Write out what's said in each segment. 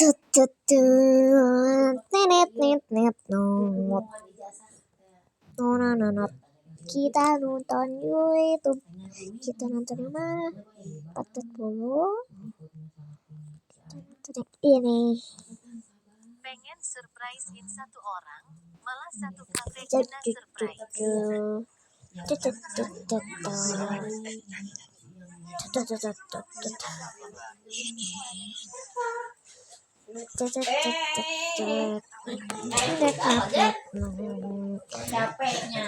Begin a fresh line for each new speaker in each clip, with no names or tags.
Tut tut tut. Nenet net net not. Not. Kita nonton YouTube. Kita nonton yang mana? 40. Kita nonton yang ini.
Pengen surprisein satu orang, malah satu kafe kena surprise.
Capeknya.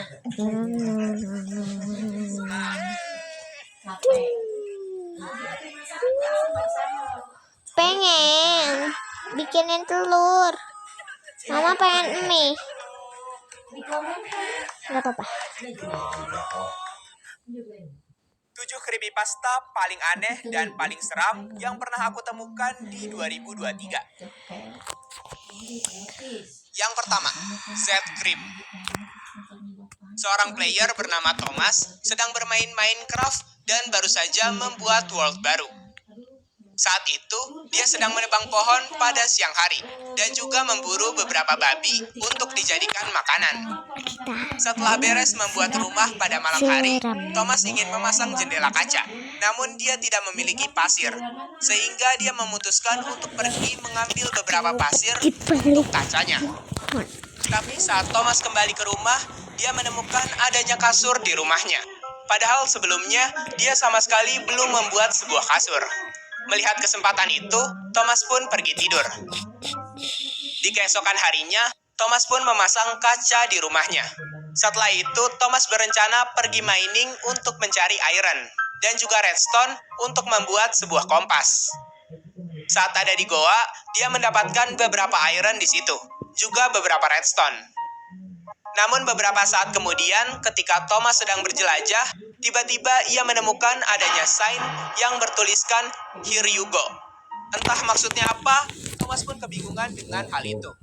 Pengen bikinin telur. Mama pengen mie. Gak apa-apa.
7 creepypasta paling aneh dan paling seram yang pernah aku temukan di 2023. Yang pertama, Z-Creep. Seorang player bernama Thomas sedang bermain Minecraft dan baru saja membuat world baru. Saat itu, dia sedang menebang pohon pada siang hari dan juga memburu beberapa babi untuk dijadikan makanan. Setelah beres membuat rumah pada malam hari, Thomas ingin memasang jendela kaca, namun dia tidak memiliki pasir, sehingga dia memutuskan untuk pergi mengambil beberapa pasir untuk kacanya. Tapi saat Thomas kembali ke rumah, dia menemukan adanya kasur di rumahnya. Padahal sebelumnya, dia sama sekali belum membuat sebuah kasur. Melihat kesempatan itu, Thomas pun pergi tidur. Di keesokan harinya, Thomas pun memasang kaca di rumahnya. Setelah itu, Thomas berencana pergi mining untuk mencari iron dan juga redstone untuk membuat sebuah kompas. Saat ada di goa, dia mendapatkan beberapa iron di situ, juga beberapa redstone. Namun beberapa saat kemudian, ketika Thomas sedang berjelajah, tiba-tiba ia menemukan adanya sign yang bertuliskan "Here you go". Entah maksudnya apa, Thomas pun kebingungan dengan hal itu.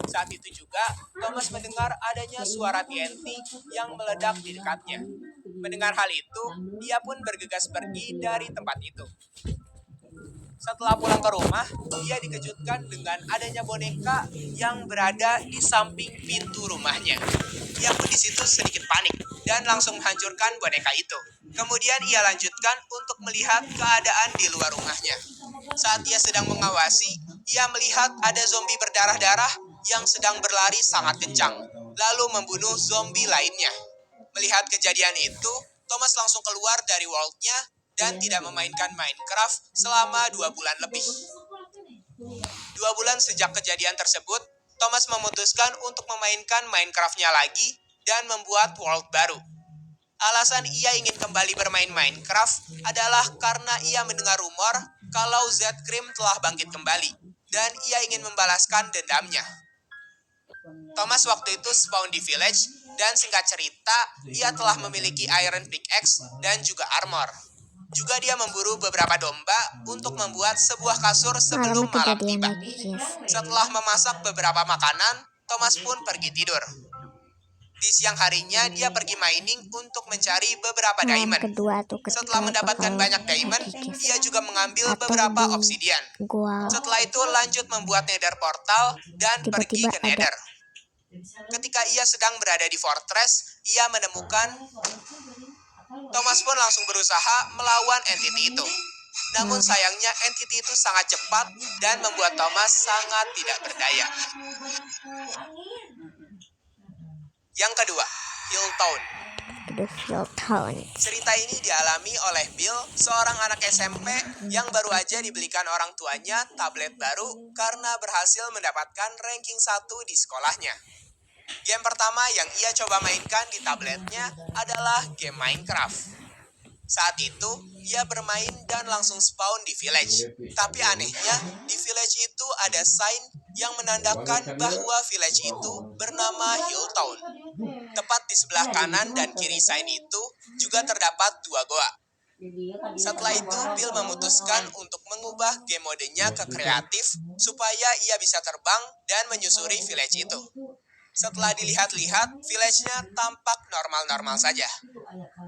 Saat itu juga, Thomas mendengar adanya suara TNT yang meledak di dekatnya. Mendengar hal itu, ia pun bergegas pergi dari tempat itu. Setelah pulang ke rumah, ia dikejutkan dengan adanya boneka yang berada di samping pintu rumahnya. Ia pun di situ sedikit panik dan langsung menghancurkan boneka itu. Kemudian ia lanjutkan untuk melihat keadaan di luar rumahnya. Saat ia sedang mengawasi, ia melihat ada zombie berdarah-darah yang sedang berlari sangat kencang, lalu membunuh zombie lainnya. Melihat kejadian itu, Thomas langsung keluar dari world-nya dan tidak memainkan Minecraft selama 2 bulan lebih. 2 bulan sejak kejadian tersebut, Thomas memutuskan untuk memainkan Minecraft-nya lagi dan membuat world baru. Alasan ia ingin kembali bermain Minecraft adalah karena ia mendengar rumor kalau Z-Cream telah bangkit kembali dan ia ingin membalaskan dendamnya. Thomas waktu itu spawn di village dan singkat cerita, ia telah memiliki iron pickaxe dan juga armor. Juga dia memburu beberapa domba untuk membuat sebuah kasur sebelum malam tiba. Setelah memasak beberapa makanan, Thomas pun pergi tidur. Di siang harinya, dia pergi mining untuk mencari beberapa diamond. Setelah mendapatkan banyak diamond, ia juga mengambil beberapa obsidian. Setelah itu lanjut membuat nether portal dan pergi ke nether. Ketika ia sedang berada di fortress, ia menemukan Thomas pun langsung berusaha melawan entity itu. Namun sayangnya entity itu sangat cepat dan membuat Thomas sangat tidak berdaya. Yang kedua, Hilltown. Cerita ini dialami oleh Bill, seorang anak SMP yang baru aja dibelikan orang tuanya tablet baru karena berhasil mendapatkan ranking 1 di sekolahnya. Game pertama yang ia coba mainkan di tabletnya adalah game Minecraft. Saat itu, ia bermain dan langsung spawn di village. Tapi anehnya, di village itu ada sign yang menandakan bahwa village itu bernama Hilltown. Tepat di sebelah kanan dan kiri sign itu juga terdapat 2 goa. Setelah itu, Bill memutuskan untuk mengubah game modenya ke kreatif supaya ia bisa terbang dan menyusuri village itu. Setelah dilihat-lihat, village-nya tampak normal-normal saja.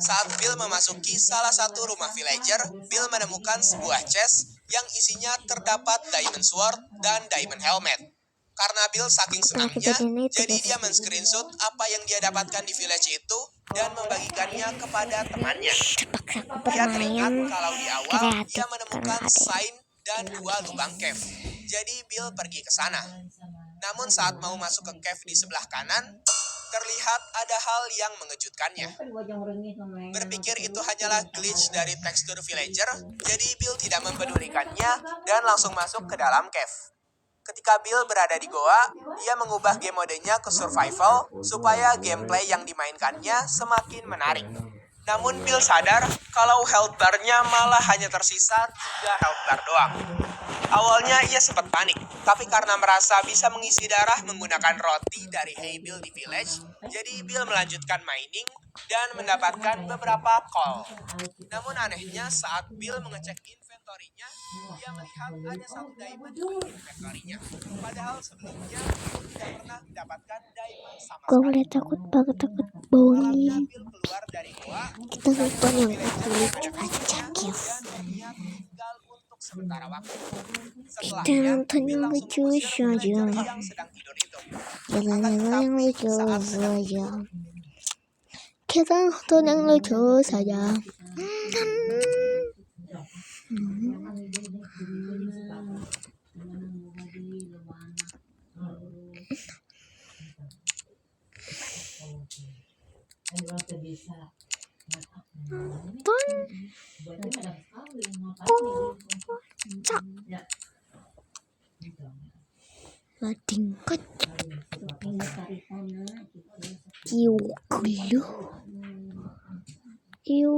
Saat Bill memasuki salah satu rumah villager, Bill menemukan sebuah chest yang isinya terdapat diamond sword dan diamond helmet. Karena Bill saking senangnya, jadi dia men-screenshot apa yang dia dapatkan di village itu dan membagikannya kepada temannya. Dia teringat kalau di awal dia menemukan sign dan 2 lubang cave. Jadi Bill pergi ke sana. Namun saat mau masuk ke cave di sebelah kanan, terlihat ada hal yang mengejutkannya. Berpikir itu hanyalah glitch dari tekstur villager, jadi Bill tidak mempedulikannya dan langsung masuk ke dalam cave. Ketika Bill berada di goa, dia mengubah game modenya ke survival supaya gameplay yang dimainkannya semakin menarik. Namun Bill sadar kalau health bar-nya malah hanya tersisa 3 health bar doang. Awalnya ia sempat panik, tapi karena merasa bisa mengisi darah menggunakan roti dari Hey Bill di village, jadi Bill melanjutkan mining dan mendapatkan beberapa coal. Namun anehnya saat Bill mengecek inventory-nya, dia melihat ada 1 diamond di inventory-nya. Padahal sebelumnya Bill tidak pernah mendapatkan diamond sama
Gue
sekali.
mulai takut banget, takut baunya.
Bill keluar dari goa,
Kita nonton yang lucu aja, Kif.
sementara waktu.
Kita nonton yang lucu saja.
Yang sedang tidur itu.
Jalan-jalan yang lucu saja. Kita nonton yang lucu saja. Nonton. Kocak. Lading kocak. Iu gulu. Iu.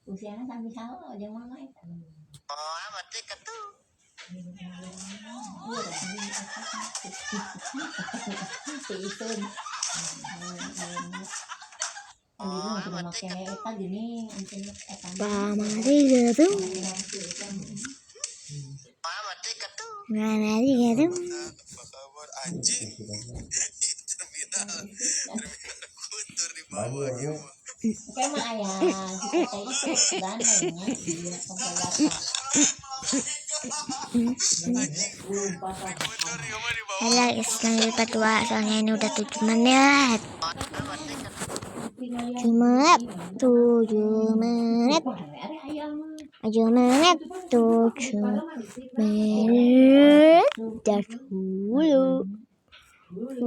Usianya sampai salah aja mama itu.
Pamari gitu. Mana gitu.
Apa kabar anjing? Terminal kutur di bawah ya.
Kayak mah ayah kita itu dananya dia
Halo guys, lanjut part 2 soalnya ini udah 7 menit. 7 menit. 7 menit. 7 menit. 7 menit. Dah dulu.